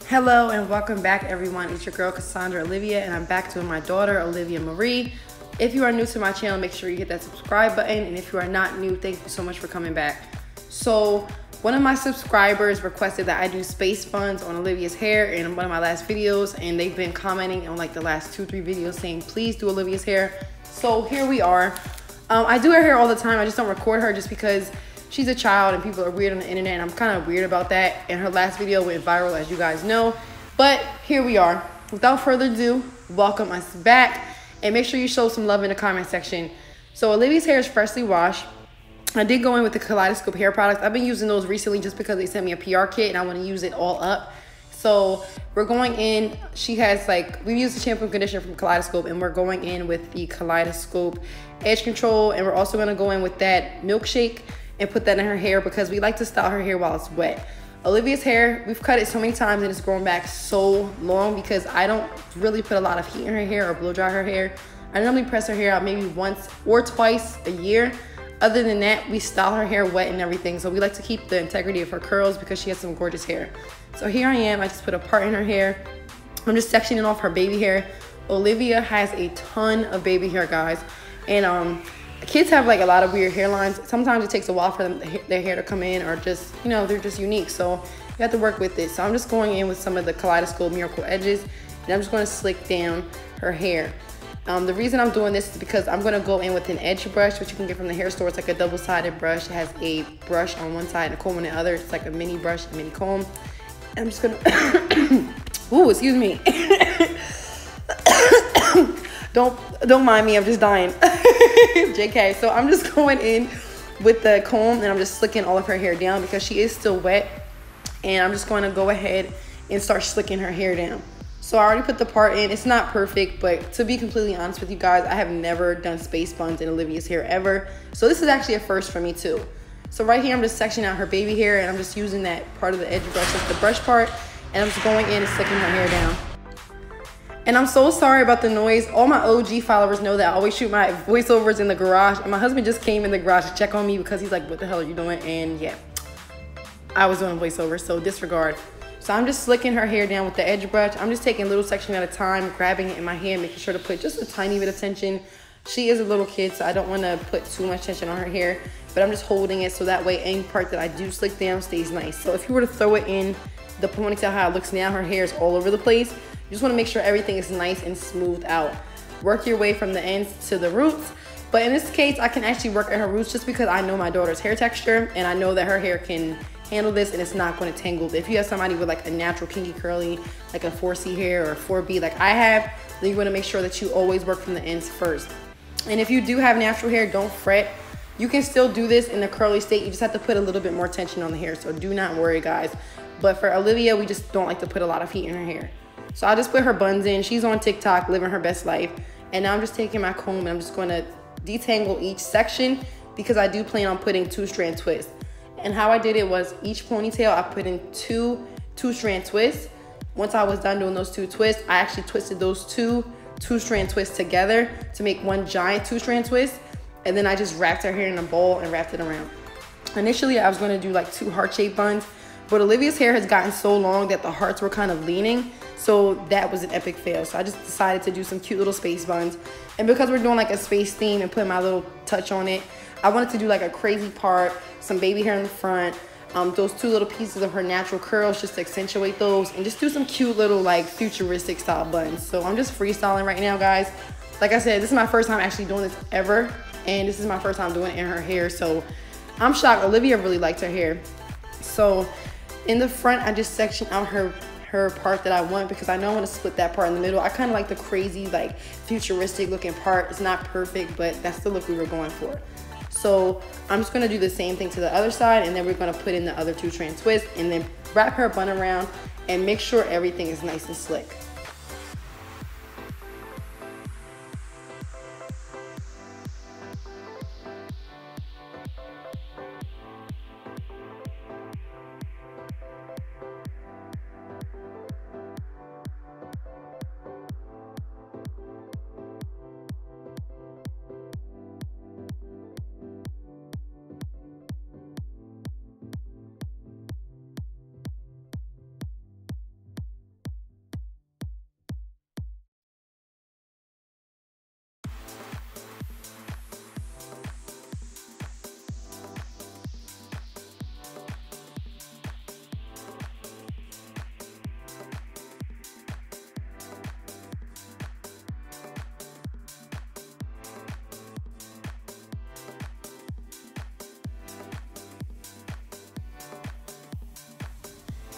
Hello and welcome back everyone. It's your girl Cassandra Olivia and I'm back with my daughter Olivia Marie. If you are new to my channel, make sure you hit that subscribe button, and if you are not new, thank you so much for coming back. So one of my subscribers requested that I do space buns on Olivia's hair in one of my last videos, and they've been commenting on like the last 2-3 videos saying please do Olivia's hair. So here we are. I do her hair all the time. I just don't record her just because she's a child and people are weird on the internet, and I'm kind of weird about that. And her last video went viral, as you guys know. But here we are. Without further ado, welcome us back, and make sure you show some love in the comment section. So Olivia's hair is freshly washed. I did go in with the Kaleidoscope hair products. I've been using those recently just because they sent me a PR kit and I want to use it all up. So we're going in. She has we use the shampoo and conditioner from Kaleidoscope, and we're going in with the Kaleidoscope edge control, and we're also going to go in with that milkshake and put that in her hair because we like to style her hair while it's wet. Olivia's hair, we've cut it so many times and it's grown back so long because I don't really put a lot of heat in her hair or blow dry her hair. I normally press her hair out maybe once or twice a year. Other than that, we style her hair wet and everything. So we like to keep the integrity of her curls because she has some gorgeous hair. So here I am, I just put a part in her hair. I'm just sectioning off her baby hair. Olivia has a ton of baby hair, guys. And kids have a lot of weird hairlines. Sometimes it takes a while for them, their hair to come in, or just, they're just unique. So you have to work with it. So I'm just going in with some of the Kaleidoscope Miracle Edges, and I'm just going to slick down her hair. The reason I'm doing this is because I'm going to go in with an edge brush, which you can get from the hair store. It's like a double-sided brush. It has a brush on one side and a comb on the other. It's like a mini brush, a mini comb. And I'm just going to, ooh, excuse me. Don't mind me, I'm just dying. JK. So I'm just going in with the comb and I'm just slicking all of her hair down because she is still wet. And I'm just going to go ahead and start slicking her hair down. So I already put the part in. It's not perfect, but to be completely honest with you guys, I have never done space buns in Olivia's hair ever. So this is actually a first for me too. So right here, I'm just sectioning out her baby hair, and I'm just using that part of the edge brush, like the brush part, and I'm just going in and slicking her hair down. And I'm so sorry about the noise. All my OG followers know that I always shoot my voiceovers in the garage. And my husband just came in the garage to check on me because he's like, what the hell are you doing? And yeah, I was doing a voiceover, so disregard. So I'm just slicking her hair down with the edge brush. I'm just taking a little section at a time, grabbing it in my hand, making sure to put just a tiny bit of tension. She is a little kid, so I don't want to put too much tension on her hair. But I'm just holding it so that way any part that I do slick down stays nice. So if you were to throw it in the ponytail how it looks now, her hair is all over the place. You just want to make sure everything is nice and smooth out. Work your way from the ends to the roots. But in this case, I can actually work at her roots just because I know my daughter's hair texture and I know that her hair can handle this and it's not going to tangle. If you have somebody with a natural kinky curly, like a 4C hair or a 4B like I have, then you want to make sure that you always work from the ends first. And if you do have natural hair, don't fret. You can still do this in the curly state. You just have to put a little bit more tension on the hair. So do not worry, guys. But for Olivia, we just don't like to put a lot of heat in her hair. So I just put her buns in. She's on TikTok, living her best life. And now I'm just taking my comb and I'm just going to detangle each section because I do plan on putting 2-strand twists. And how I did it was each ponytail, I put in two-strand twists. Once I was done doing those 2 twists, I actually twisted those two-strand twists together to make one giant 2-strand twist. And then I just wrapped her hair in a bowl and wrapped it around. Initially, I was going to do 2 heart-shaped buns, but Olivia's hair has gotten so long that the hearts were kind of leaning. So that was an epic fail. So I just decided to do some cute little space buns. And because we're doing a space theme and putting my little touch on it, I wanted to do a crazy part, some baby hair in the front, those 2 little pieces of her natural curls just to accentuate those, and just do some cute little futuristic style buns. So I'm just freestyling right now, guys. Like I said, this is my first time actually doing this ever, and this is my first time doing it in her hair. So I'm shocked. Olivia really liked her hair. So in the front, I just section out her part that I want because I know I want to split that part in the middle. I kind of like the crazy, futuristic looking part. It's not perfect, but that's the look we were going for. So I'm just going to do the same thing to the other side, and then we're going to put in the other 2-strand twist and then wrap her bun around and make sure everything is nice and slick.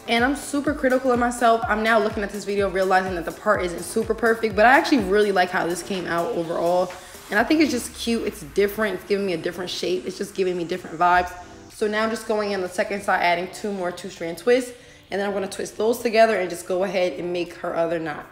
And I'm super critical of myself. I'm now looking at this video realizing that the part isn't super perfect, but I actually really like how this came out overall. And I think it's just cute. It's different. It's giving me a different shape. It's just giving me different vibes. So now I'm just going in the second side, adding 2 more 2-strand twists. And then I'm going to twist those together and just go ahead and make her other knot.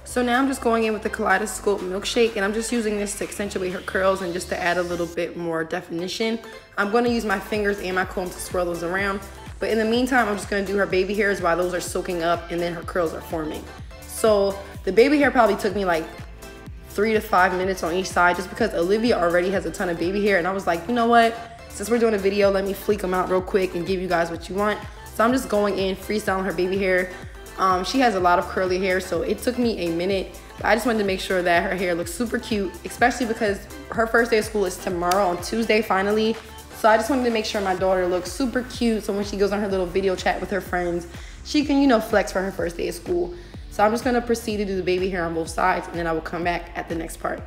So now I'm just going in with the Kaleidoscope Milkshake, and I'm just using this to accentuate her curls and just to add a little bit more definition. I'm going to use my fingers and my comb to swirl those around. But in the meantime, I'm just going to do her baby hairs while those are soaking up and then her curls are forming. So the baby hair probably took me like 3 to 5 minutes on each side just because Olivia already has a ton of baby hair. And I was like, you know what? Since we're doing a video, let me fleek them out real quick and give you guys what you want. So I'm just going in, freestyling her baby hair. She has a lot of curly hair, so it took me a minute. But I just wanted to make sure that her hair looks super cute, especially because her first day of school is tomorrow on Tuesday, finally. So I just wanted to make sure my daughter looks super cute, so when she goes on her little video chat with her friends, she can, you know, flex for her first day of school. So I'm just gonna proceed to do the baby hair on both sides, and then I will come back at the next part.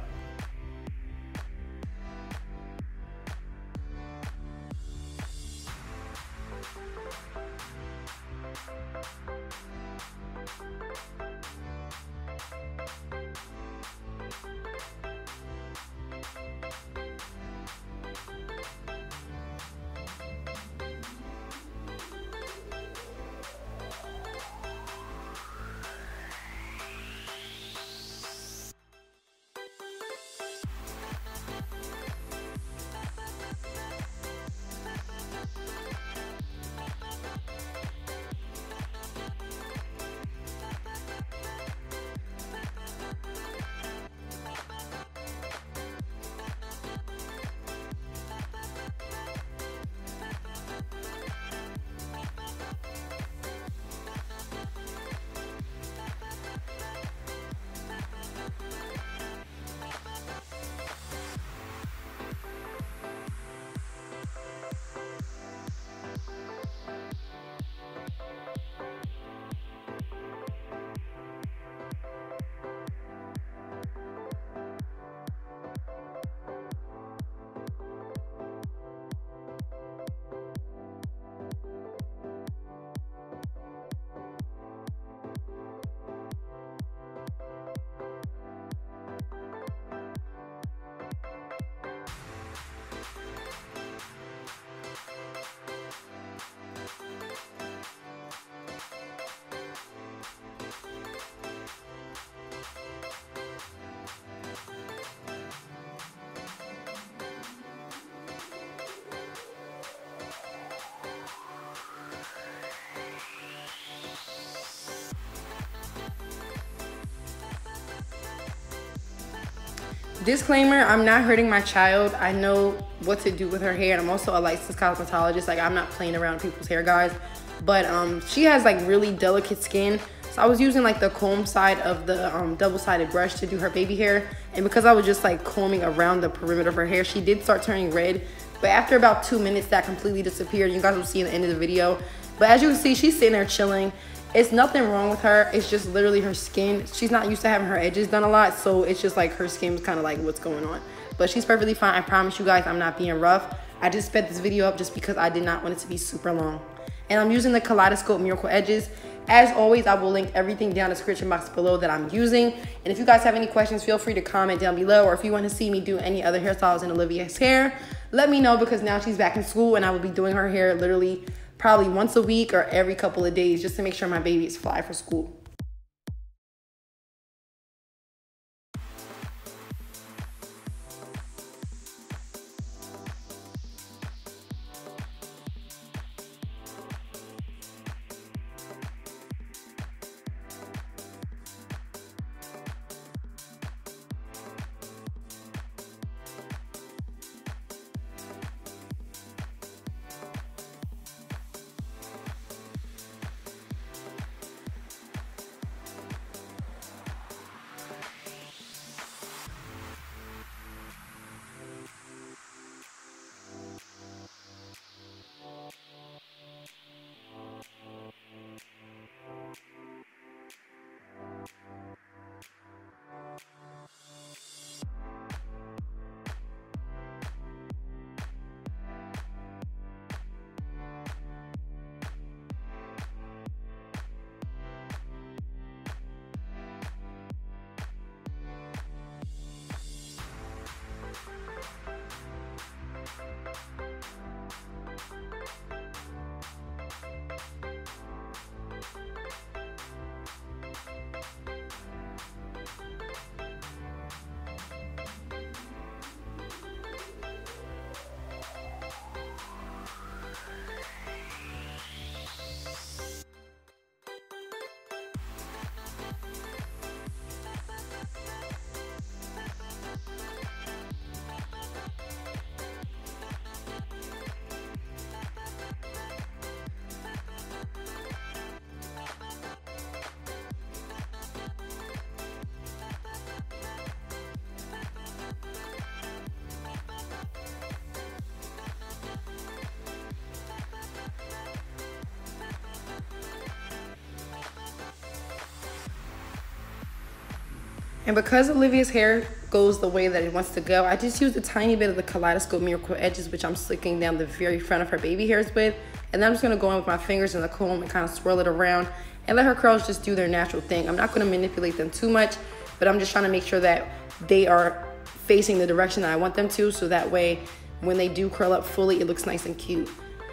Disclaimer, I'm not hurting my child. I know what to do with her hair, and I'm also a licensed cosmetologist. Like, I'm not playing around with people's hair, guys. But she has like really delicate skin. So I was using like the comb side of the double-sided brush to do her baby hair. And because I was just like combing around the perimeter of her hair, she did start turning red. But after about 2 minutes, that completely disappeared. You guys will see in the end of the video. But as you can see, she's sitting there chilling. It's nothing wrong with her. It's just literally her skin. She's not used to having her edges done a lot. So it's just like her skin's kind of like what's going on. But she's perfectly fine. I promise you guys, I'm not being rough. I just sped this video up just because I did not want it to be super long. And I'm using the Kaleidoscope Miracle Edges. As always, I will link everything down in the description box below that I'm using. And if you guys have any questions, feel free to comment down below. Or if you want to see me do any other hairstyles in Olivia's hair, let me know, because now she's back in school and I will be doing her hair literally probably once a week or every couple of days just to make sure my baby is fly for school. And because Olivia's hair goes the way that it wants to go, I just used a tiny bit of the Kaleidoscope Miracle Edges, which I'm slicking down the very front of her baby hairs with. And then I'm just gonna go in with my fingers and the comb and kind of swirl it around and let her curls just do their natural thing. I'm not gonna manipulate them too much, but I'm just trying to make sure that they are facing the direction that I want them to, so that way when they do curl up fully, it looks nice and cute.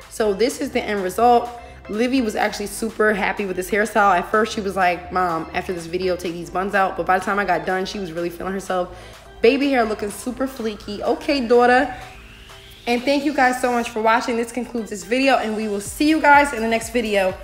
So this is the end result. Livy was actually super happy with this hairstyle. At first she was like, Mom, after this video, take these buns out. But by the time I got done, she was really feeling herself. Baby hair looking super fleeky. Okay, daughter. And thank you guys so much for watching. This concludes this video, and we will see you guys in the next video.